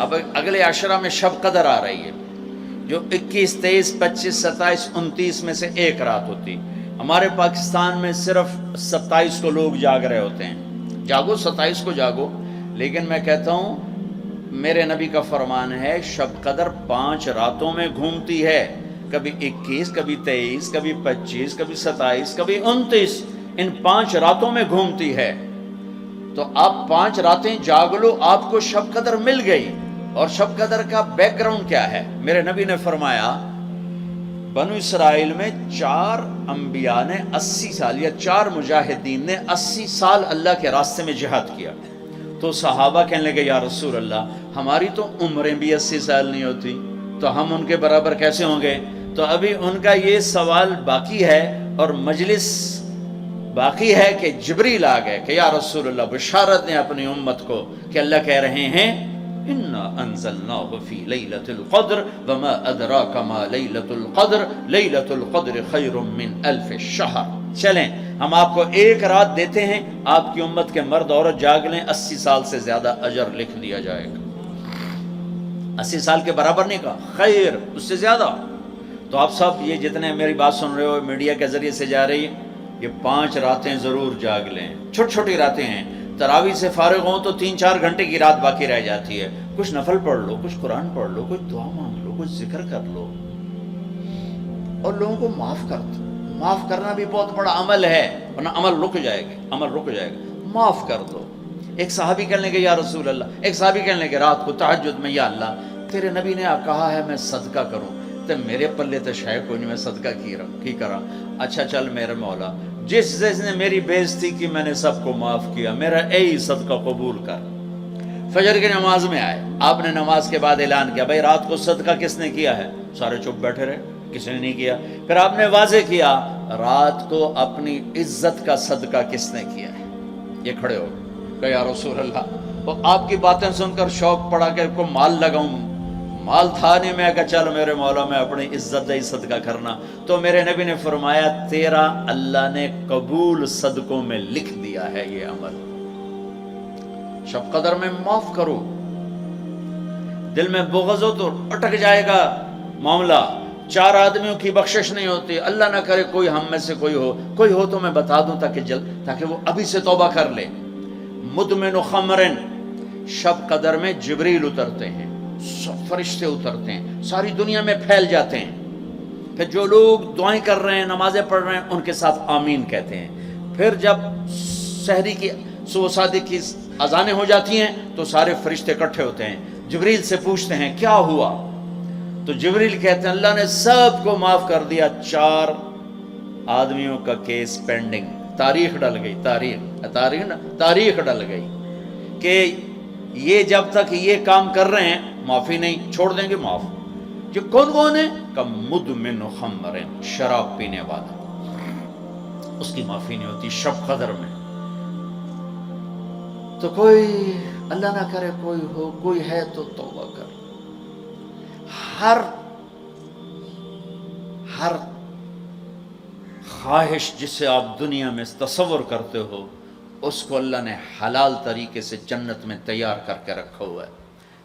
اب اگلے عشرہ میں شب قدر آ رہی ہے، جو 21، 23، 25، 27، 29 میں سے ایک رات ہوتی. ہمارے پاکستان میں صرف 27 کو لوگ جاگ رہے ہوتے ہیں. جاگو 27 کو جاگو، لیکن میں کہتا ہوں میرے نبی کا فرمان ہے شب قدر 5 راتوں میں گھومتی ہے، کبھی 21، کبھی 23، کبھی 25، کبھی 27، کبھی 29، ان 5 راتوں میں گھومتی ہے. تو آپ 5 راتیں جاگ لو، آپ کو شب قدر مل گئی. اور شب قدر کا بیک گراؤنڈ کیا ہے؟ میرے نبی نے فرمایا بنو اسرائیل میں 4 انبیاء نے 80 سال، یا 4 مجاہدین نے 80 سال اللہ کے راستے میں جہاد کیا. تو صحابہ کہنے لگے یا رسول اللہ ہماری تو عمریں بھی 80 سال نہیں ہوتی، تو ہم ان کے برابر کیسے ہوں گے؟ تو ابھی ان کا یہ سوال باقی ہے اور مجلس باقی ہے کہ جبریل آ گئے کہ یا رسول اللہ بشارت دیں اپنی امت کو کہ اللہ کہہ رہے ہیں انا انزلناه فی لیلۃ القدر وما ادراک ما لیلۃ القدر لیلۃ القدر خیر من الف شہر. چلیں ہم آپ کو ایک رات دیتے ہیں، آپ کی امت کے مرد عورت جاگ لیں، 80 سال سے زیادہ اجر لکھ دیا جائے گا. 80 سال کے برابر نہیں کہا، خیر اس سے زیادہ. تو آپ سب یہ جتنے میری بات سن رہے ہو میڈیا کے ذریعے سے جا رہی ہیں، یہ 5 راتیں ضرور جاگ لیں. چھوٹی چھوٹی راتیں ہیں، تراویح سے فارغ ہوں تو 3-4 گھنٹے کی رات باقی رہ جاتی ہے. کچھ نفل پڑھ لو، کچھ قرآن پڑھ لو، کچھ دعا مانگ لو، کچھ ذکر کر لو، اور لوگوں کو معاف کر دو. معاف کرنا بھی بہت بڑا عمل ہے، ورنہ عمل رک جائے گا، عمل رک جائے گا. معاف کر دو. ایک صحابی کہنے لگے یا رسول اللہ، ایک صحابی کہنے لگے رات کو تہجد میں یا اللہ تیرے نبی نے کہا ہے میں صدقہ کروں، تو میرے پلے تو شاید کوئی نہیں، میں صدقہ کی کرا. اچھا چل میرے مولا، جس نے میری بےعزتی کی میں نے سب کو معاف کیا، میرا اے صدقہ قبول کر. فجر کی نماز میں آئے، آپ نے نماز کے بعد اعلان کیا بھائی رات کو صدقہ کس نے کیا ہے؟ سارے چپ بیٹھے رہے، کسی نے نہیں کیا. پھر آپ نے واضح کیا رات کو اپنی عزت کا صدقہ کس نے کیا ہے؟ یہ کھڑے ہو کہ یا رسول اللہ. وہ آپ کی باتیں سن کر شوق پڑا کہ کو مال لگاؤں، مال تھا نہیں. میں کہا چل میرے مولا میں اپنی عزت دے صدقہ کرنا. تو میرے نبی نے فرمایا تیرا اللہ نے قبول صدقوں میں لکھ دیا ہے یہ عمل. شب قدر میں معاف کرو. دل میں بغض ہو تو اٹک جائے گا معاملہ. 4 آدمیوں کی بخشش نہیں ہوتی. اللہ نہ کرے کوئی ہم میں سے کوئی ہو تو میں بتا دوں تاکہ وہ ابھی سے توبہ کر لے. مدمن خمرن، شب قدر میں جبریل اترتے ہیں، فرشتے اترتے ہیں، ساری دنیا میں پھیل جاتے ہیں. پھر جو لوگ دعائیں کر رہے ہیں، نمازیں پڑھ رہے ہیں، ان کے ساتھ آمین کہتے ہیں. پھر جب سحری کی صبح صادق کی اذانیں ہو جاتی ہیں تو سارے فرشتے اکٹھے ہوتے ہیں، جبریل سے پوچھتے ہیں کیا ہوا؟ تو جبریل کہتے ہیں اللہ نے سب کو معاف کر دیا، 4 آدمیوں کا کیس پینڈنگ. تاریخ ڈل گئی، تاریخ ڈل گئی کہ یہ جب تک یہ کام کر رہے ہیں معافی نہیں، چھوڑ دیں گے معاف. کہ کون ہے؟ کہ مدمن خمر، شراب پینے والا، اس کی معافی نہیں ہوتی شب قدر میں. تو کوئی اللہ نہ کرے کوئی ہے تو توبہ کر. ہر خواہش جسے آپ دنیا میں تصور کرتے ہو اس کو اللہ نے حلال طریقے سے جنت میں تیار کر کے رکھا ہوا ہے.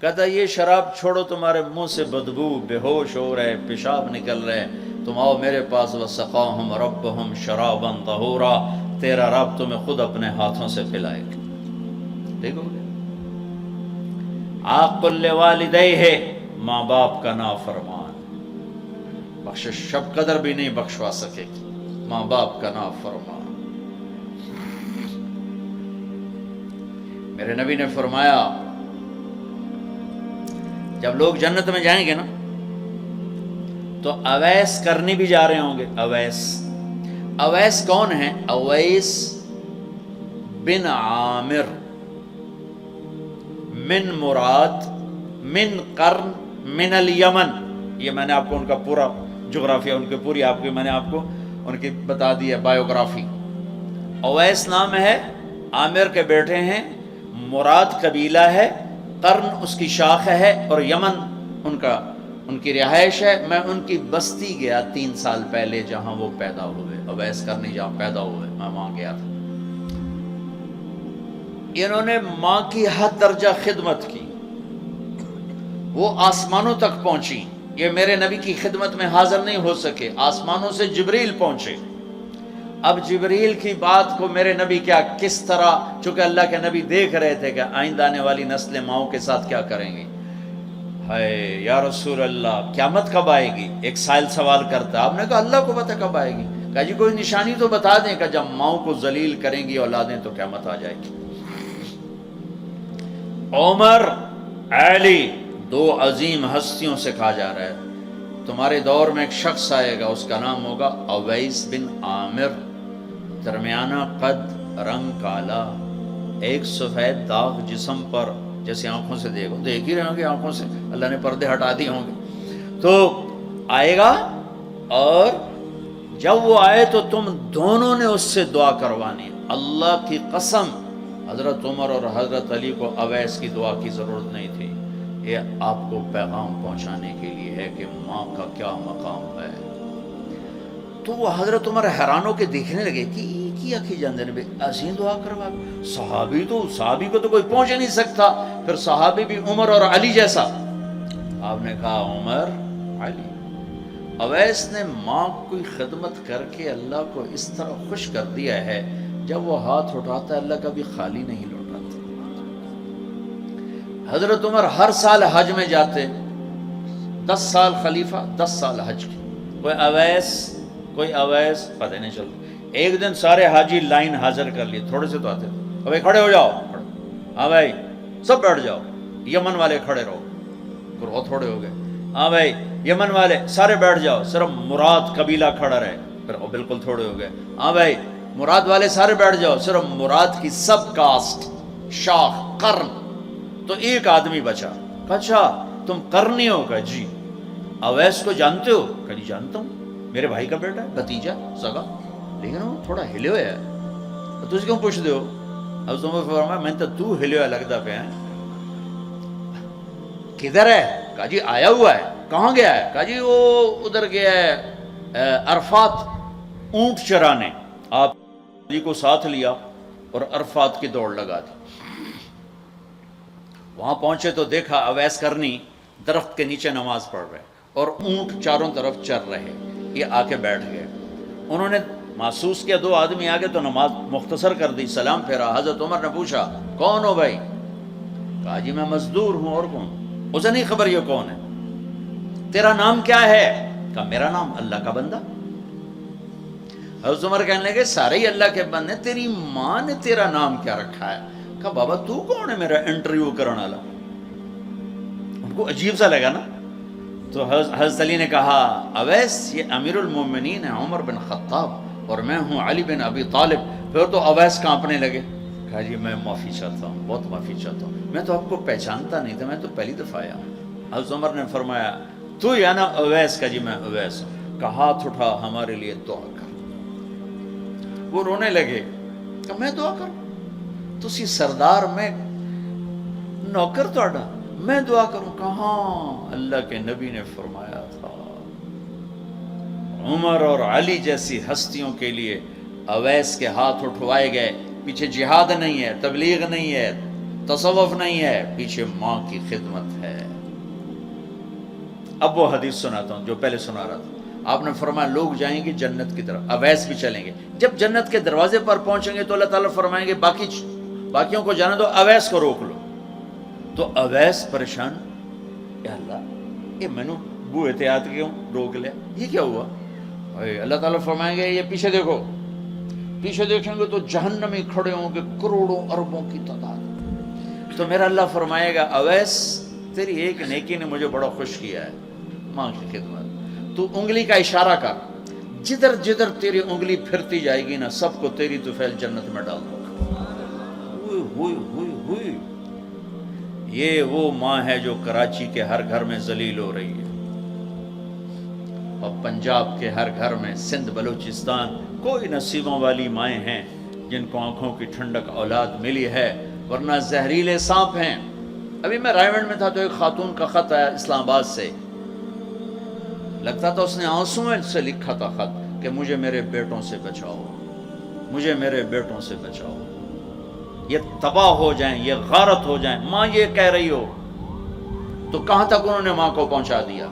کہتا یہ شراب چھوڑو، تمہارے منہ سے بدبو، بے ہوش ہو رہے، پیشاب نکل رہے، تم آؤ میرے پاس. وسقاہم ربہم شرابا طہورا، تیرا رب تمہیں خود اپنے ہاتھوں سے پلائے گا. دیکھو گے عاق لوالدیہ، ماں باپ کا نافرمان، بخشش شب قدر بھی نہیں بخشوا سکے گی. ماں باپ کا نافرمان. میرے نبی نے فرمایا جب لوگ جنت میں جائیں گے نا تو اویس کرنی بھی جا رہے ہوں گے. اویس کون ہیں؟ اویس بن عامر من مراد من قرن من الیمن. یہ میں نے آپ کو ان کا پورا جغرافیہ، ان کی پوری میں نے آپ کو ان کی بتا دی ہے بایوگرافی. اویس نام ہے، عامر کے بیٹے ہیں، مراد قبیلہ ہے، قرن اس کی شاخ ہے، اور یمن ان کی رہائش ہے. میں ان کی بستی گیا 3 سال پہلے جہاں وہ پیدا ہوئے. اویس کرنی جہاں پیدا ہوئے میں وہاں گیا تھا. انہوں نے ماں کی حد درجہ خدمت کی. وہ آسمانوں تک پہنچی. یہ میرے نبی کی خدمت میں حاضر نہیں ہو سکے, آسمانوں سے جبریل پہنچے. اب جبریل کی بات کو میرے نبی کیا کس طرح, چونکہ اللہ کے نبی دیکھ رہے تھے کہ آئندہ آنے والی نسلیں ماؤں کے ساتھ کیا کریں گی. ہے یا رسول اللہ قیامت کب آئے گی؟ ایک سائل سوال کرتا. آپ نے کہا اللہ کو پتہ کب آئے گی. کہا جی کوئی نشانی تو بتا دیں کہ جب ماؤں کو ذلیل کریں گی اولادیں تو قیامت آ جائے گی. عمر علی دو عظیم ہستیوں سے کہا جا رہا ہے تمہارے دور میں ایک شخص آئے گا, اس کا نام ہوگا اویس بن عامر, درمیانہ قد, رنگ کالا, ایک سفید داغ جسم پر, جیسے آنکھوں سے دیکھ ہی رہے ہوں گے, آنکھوں سے اللہ نے پردے ہٹا دیے ہوں گے, تو آئے گا. اور جب وہ آئے تو تم دونوں نے اس سے دعا کروانی. اللہ کی قسم حضرت عمر اور حضرت علی کو اویس کی دعا کی ضرورت نہیں تھی. یہ آپ کو پیغام پہنچانے کے لیے ہے کہ ماں کا کیا مقام ہے. تو وہ حضرت عمر حیران ہو کے دیکھنے لگے کہ کی آخی جاندے نے ایسی دعا کروا. صحابی کو تو کوئی پہنچ نہیں سکتا, پھر صحابی بھی عمر اور علی جیسا. آپ نے کہا عمر علی. اویس نے ماں کی خدمت کر کے اللہ کو اس طرح خوش کر دیا ہے, جب وہ ہاتھ اٹھاتا ہے اللہ کبھی خالی نہیں لوٹاتا. حضرت عمر ہر سال حج میں جاتے, 10 سال خلیفہ 10 سال حج کی. کوئی اویس پتہ نہیں چلتا. ایک دن سارے حاجی لائن حاضر کر لیے, تھوڑے سے تو آتے, ابھی کھڑے ہو جاؤ, ہاں بھائی سب بیٹھ جاؤ, یمن والے کھڑے رہو, بہت تھوڑے ہو گئے. ہاں بھائی یمن والے سارے بیٹھ جاؤ, صرف مراد قبیلہ کھڑا رہے, پھر بالکل تھوڑے ہو گئے. ہاں بھائی مراد والے سارے بیٹھ جاؤ, صرف مراد کی سب کاسٹ, شاخ, قرن, تو ایک آدمی بچا. اچھا تم قرنی ہو؟ کہا جی. اویس کو جانتے ہو؟ کہا جی جانتا ہوں, میرے بھائی کا بیٹا, بھتیجا, سگا, لیکن وہ تھوڑا ہلے ہوئے ہے, تجھ کیوں پوچھ دے ہو؟ اب تمہیں فرمایا میں تو ہلے ہوئے لگتا پہ ہیں. کدھر ہے؟ کہا جی آیا ہوا ہے. کہاں گیا ہے؟ کہا جی وہ ادھر گیا ہے عرفات اونٹ چرانے. آپ جی کو ساتھ لیا اور عرفات کی دوڑ لگا دی. وہاں پہنچے تو دیکھا اویس کرنی درخت کے نیچے نماز پڑھ رہے اور اونٹ چاروں طرف چر رہے. یہ آ کے بیٹھ گئے. انہوں نے محسوس کیا 2 آدمی آگے تو نماز مختصر کر دی, سلام پھیرا. حضرت عمر نے پوچھا کون ہو بھائی؟ کہا جی میں مزدور ہوں. اور کون؟ اسے نہیں خبر یہ کون ہے. تیرا نام کیا ہے؟ کہا میرا نام اللہ کا بندہ. حضرت عمر کہنے لگے سارے ہی اللہ کے بندے, تیری ماں نے تیرا نام کیا رکھا ہے؟ کہا بابا تو کون ہے میرا انٹرویو کرنے والا؟ ان کو عجیب سا لگا نا. تو حضرت علی نے کہا اویس یہ امیر المومنین ہے عمر بن خطاب اور میں ہوں علی بن ابی طالب. پھر تو اویس کانپنے لگے. کہا جی میں معافی چاہتا ہوں, بہت معافی چاہتا ہوں, میں تو آپ کو پہچانتا نہیں تھا, میں تو پہلی دفعہ آیا ہوں. حضرت عمر نے فرمایا تو یا نا اویس؟ کا جی میں اویس ہوں. کہا ہاتھ اٹھا ہمارے لیے دعا کر. وہ رونے لگے. کہ میں دعا کروں؟ تسی سردار, میں نوکر توڑا, میں دعا کروں؟ کہاں اللہ کے نبی نے فرمایا تھا عمر اور علی جیسی ہستیوں کے لیے اویس کے ہاتھ اٹھوائے گئے. پیچھے جہاد نہیں ہے, تبلیغ نہیں ہے, تصوف نہیں ہے, پیچھے ماں کی خدمت ہے. اب وہ حدیث سناتا ہوں جو پہلے سنا رہا تھا. آپ نے فرمایا لوگ جائیں گے جنت کی طرف, اویس بھی چلیں گے. جب جنت کے دروازے پر پہنچیں گے تو اللہ تعالیٰ فرمائیں گے باقیوں کو جانے دو, اویس کو روک لو. تو اویس پریشان, یا اللہ یہ میں نے بو احتیاط کیوں روک لیا, یہ کیا ہوا؟ اللہ تعالیٰ فرمائیں گے یہ پیچھے دیکھو. پیچھے دیکھیں گے تو جہنمی کھڑے ہوں گے کروڑوں اربوں کی تعداد. تو میرا اللہ فرمائے گا اویس تیری ایک نیکی نے مجھے بڑا خوش کیا ہے, ماں کی خدمت. تو انگلی کا اشارہ کر, جدھر جدھر تیری انگلی پھرتی جائے گی نا سب کو تیری طفیل جنت میں ڈال دو. ہوئی یہ وہ ماں ہے جو کراچی کے ہر گھر میں ذلیل ہو رہی ہے, اور پنجاب کے ہر گھر میں, سندھ بلوچستان کوئی نصیبوں والی مائیں ہیں جن کو آنکھوں کی ٹھنڈک اولاد ملی ہے, ورنہ زہریلے سانپ ہیں. ابھی میں رائے گنج میں تھا تو ایک خاتون کا خط آیا اسلام آباد سے, لگتا تھا اس نے آنسوں سے لکھا تھا خط کہ مجھے میرے بیٹوں سے بچاؤ, مجھے میرے بیٹوں سے بچاؤ, یہ تباہ ہو جائیں, یہ غارت ہو جائیں. ماں یہ کہہ رہی ہو تو کہاں تک انہوں نے ماں کو پہنچا دیا؟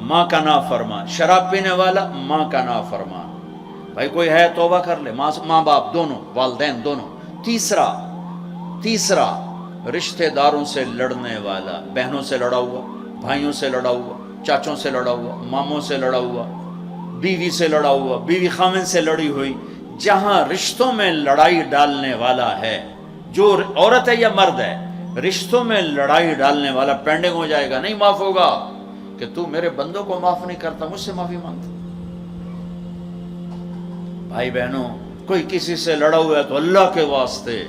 ماں کا نافرمان، شراب پینے والا ماں کا نافرمان. بھائی کوئی ہے توبہ کر لے. ماں باپ دونوں، والدین دونوں. تیسرا رشتہ داروں سے لڑنے والا، بہنوں سے لڑا ہوا، بھائیوں سے لڑا ہوا، چاچوں سے لڑا ہوا، ماموں سے لڑا ہوا، بیوی سے لڑا ہوا، بیوی خامن سے لڑی ہوئی. جہاں رشتوں میں لڑائی ڈالنے والا ہے، جو عورت ہے یا مرد ہے، رشتوں میں لڑائی ڈالنے والا پینڈنگ ہو جائے گا، نہیں معاف ہوگا کہ تو میرے بندوں کو معاف نہیں کرتا، مجھ سے معافی مانگتا. بھائی بہنوں، کوئی کسی سے لڑا ہوا ہے تو اللہ کے واسطے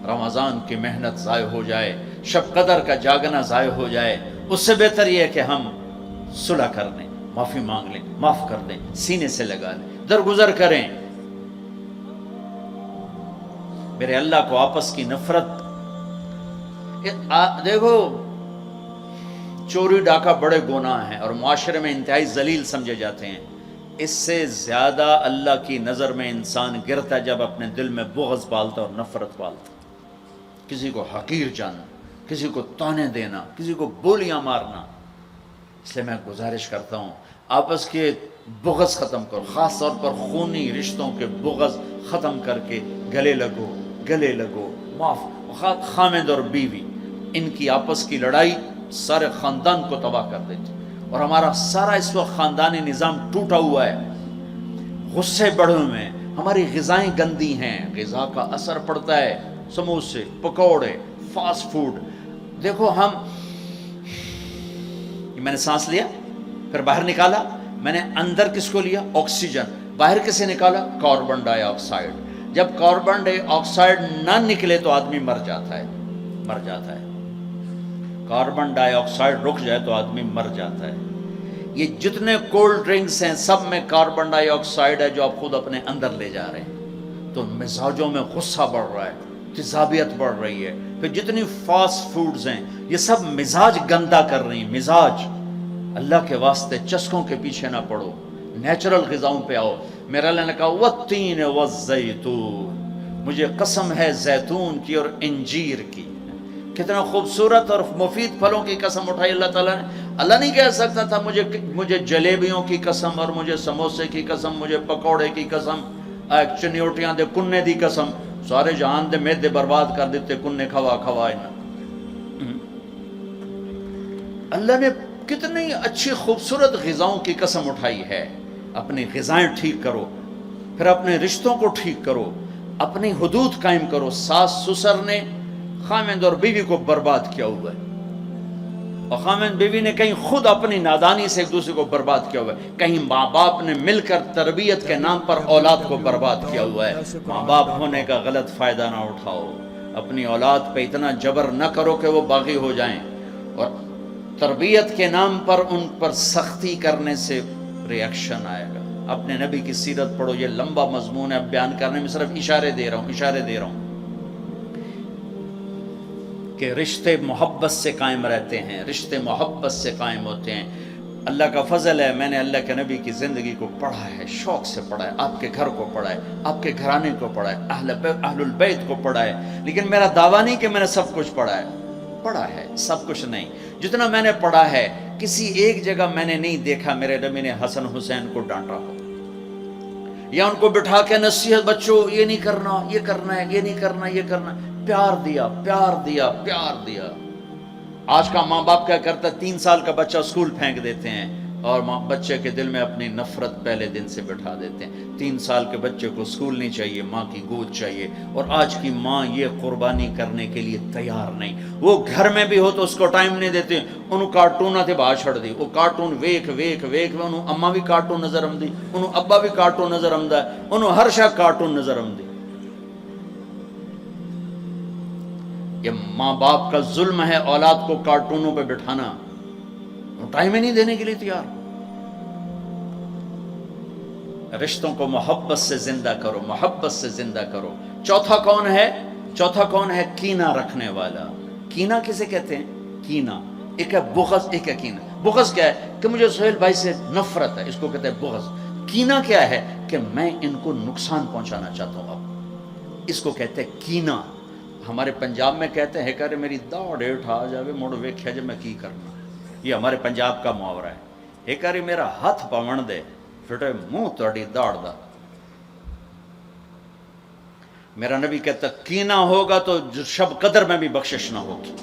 رمضان کی محنت ضائع ہو جائے، شب قدر کا جاگنا ضائع ہو جائے، اس سے بہتر یہ ہے کہ ہم صلح کر لیں، معافی مانگ لیں، معاف کر دیں، سینے سے لگا لیں، درگزر کریں. میرے اللہ کو آپس کی نفرت. دیکھو، چوری ڈاکہ بڑے گناہ ہیں اور معاشرے میں انتہائی ذلیل سمجھے جاتے ہیں. اس سے زیادہ اللہ کی نظر میں انسان گرتا ہے جب اپنے دل میں بغض پالتا اور نفرت پالتا، کسی کو حقیر جاننا، کسی کو طعنے دینا، کسی کو بولیاں مارنا. اس لیے میں گزارش کرتا ہوں آپس کے بغض ختم کرو، خاص طور پر خونی رشتوں کے بغض ختم کر کے گلے لگو. معاف. خامد اور بیوی، ان کی آپس کی لڑائی سارے خاندان کو تباہ کر دیتی، اور ہمارا سارا اس وقت خاندانی نظام ٹوٹا ہوا ہے، غصے بڑھے ہوئے ہیں، ہماری غذائیں گندی ہیں، غذا کا اثر پڑتا ہے، سموسے، پکوڑے، فاسٹ فوڈ. دیکھو میں نے سانس لیا، پھر باہر نکالا، میں نے اندر کس کو لیا؟ آکسیجن. باہر کسے نکالا؟ کاربن ڈائی آکسائڈ. جب کاربن ڈائی آکسائڈ نہ نکلے تو آدمی مر جاتا ہے. کاربن ڈائی آکسائڈ رک جائے تو آدمی مر جاتا ہے. یہ جتنے کولڈ ڈرنکس ہیں سب میں کاربن ڈائی آکسائڈ ہے جو آپ خود اپنے اندر لے جا رہے ہیں. تو مزاجوں میں غصہ بڑھ رہا ہے، تیزابیت بڑھ رہی ہے. پھر جتنی فاسٹ فوڈز ہیں یہ سب مزاج گندا کر رہی ہیں. مزاج. اللہ کے واسطے چسکوں کے پیچھے نہ پڑو، نیچرل غذاؤں پہ آؤ. میرا اللہ نے کہا والتین والزیتون، مجھے قسم ہے زیتون کی اور انجیر کی. کتنا خوبصورت اور مفید پھلوں کی قسم اٹھائی اللہ تعالیٰ نے. اللہ نہیں کہہ سکتا تھا مجھے جلیبیوں کی قسم اور مجھے سموسے کی قسم، مجھے پکوڑے کی قسم، چنیوٹیاں دے کنے دی قسم. سارے جہان دے میدے برباد کر دیتے کنے کھوا. اللہ نے کتنی اچھی خوبصورت غذاؤں کی قسم اٹھائی ہے. اپنی غذائیں ٹھیک کرو، پھر اپنے رشتوں کو ٹھیک کرو، اپنی حدود قائم کرو. ساس سسر نے خامند اور بیوی کو برباد کیا ہوا ہے، اور خامند بیوی نے کہیں خود اپنی نادانی سے ایک دوسرے کو برباد کیا ہوا ہے، کہیں ماں باپ نے مل کر تربیت کے نام پر اولاد کو برباد کیا ہوا ہے. ماں باپ ہونے کا غلط فائدہ نہ اٹھاؤ، اپنی اولاد پہ اتنا جبر نہ کرو کہ وہ باغی ہو جائیں، اور تربیت کے نام پر ان پر سختی کرنے سے ریاکشن آئے گا. اپنے نبی کی سیرت پڑھو. یہ لمبا مضمون ہے، اب بیان کرنے میں صرف اشارے دے رہا ہوں کہ رشتے محبت سے قائم رہتے ہیں، رشتے محبت سے قائم ہوتے ہیں. اللہ کا فضل ہے، میں نے اللہ کے نبی کی زندگی کو پڑھا ہے، شوق سے پڑھا ہے، آپ کے گھر کو پڑھا ہے، آپ کے گھرانے کو پڑھا ہے، اہل البیت کو پڑھا ہے. لیکن میرا دعویٰ نہیں کہ میں نے سب کچھ پڑھا ہے، سب کچھ نہیں. جتنا میں نے پڑھا ہے کسی ایک جگہ میں نے نہیں دیکھا میرے نبی نے حسن حسین کو ڈانٹا ہو، یا ان کو بٹھا کے نصیحت، بچوں یہ نہیں کرنا، یہ کرنا ہے، یہ نہیں کرنا، یہ کرنا. پیار دیا. آج کا ماں باپ کیا کرتا ہے؟ 3 سال کا بچہ اسکول پھینک دیتے ہیں اور بچے کے دل میں اپنی نفرت پہلے دن سے بٹھا دیتے ہیں. 3 سال کے بچے کو اسکول نہیں چاہیے، ماں کی گود چاہیے. اور آج کی ماں یہ قربانی کرنے کے لیے تیار نہیں. وہ گھر میں بھی ہو تو اس کو ٹائم نہیں دیتے. انہوں کارٹون تھے باہر چھڑ دی، وہ کارٹون ویک انہوں اما بھی کارٹون نظر آمدی، انہوں ابا بھی کارٹون نظر آمدہ ہے، انہوں ہر شاہ کارٹون نظر آمدی. یہ ماں باپ کا ظلم ہے اولاد کو کارٹونوں پہ بٹھانا. ٹائم ہی نہیں دینے کے لیے تیار. رشتوں کو محبت سے زندہ کرو. چوتھا کون ہے؟ کینہ رکھنے والا. کینہ کسے کہتے ہیں؟ کینہ ایک ہے بغض، ایک ہے کینہ. بغض کیا ہے؟ کہ مجھے سہیل بھائی سے نفرت ہے، اس کو کہتے ہیں بغض. کینہ کیا ہے؟ کہ میں ان کو نقصان پہنچانا چاہتا ہوں، اب اس کو کہتے ہیں کینہ. ہمارے پنجاب میں کہتے ہیں کہ میری داڑ اٹھا جاوے مڑ ویکھیا جے میں کی کرنا. یہ ہمارے پنجاب کا محاورہ ہے. ایک باری میرا ہاتھ پاون دے پھٹے منہ تہاڈی داڑ دا. میرا نبی کہتا کینہ ہوگا تو شب قدر میں بھی بخشش نہ ہوگی.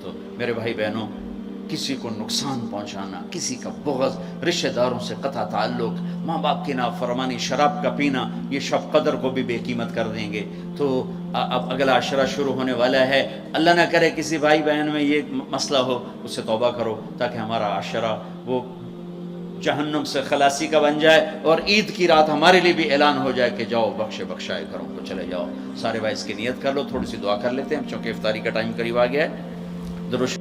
تو میرے بھائی بہنوں، کسی کو نقصان پہنچانا، کسی کا بغض، رشتہ داروں سے قطع تعلق، ماں باپ کی نافرمانی، شراب کا پینا، یہ شب قدر کو بھی بے قیمت کر دیں گے. تو اب اگلا عشرہ شروع ہونے والا ہے. اللہ نہ کرے کسی بھائی بہن میں یہ مسئلہ ہو، اس سے توبہ کرو تاکہ ہمارا عشرہ وہ جہنم سے خلاصی کا بن جائے، اور عید کی رات ہمارے لیے بھی اعلان ہو جائے کہ جاؤ بخشے بخشائے گھروں کو چلے جاؤ. سارے بھائی اس کی نیت کر لو. تھوڑی سی دعا کر لیتے ہیں چونکہ افطاری کا ٹائم قریب آ گیا ہے. درود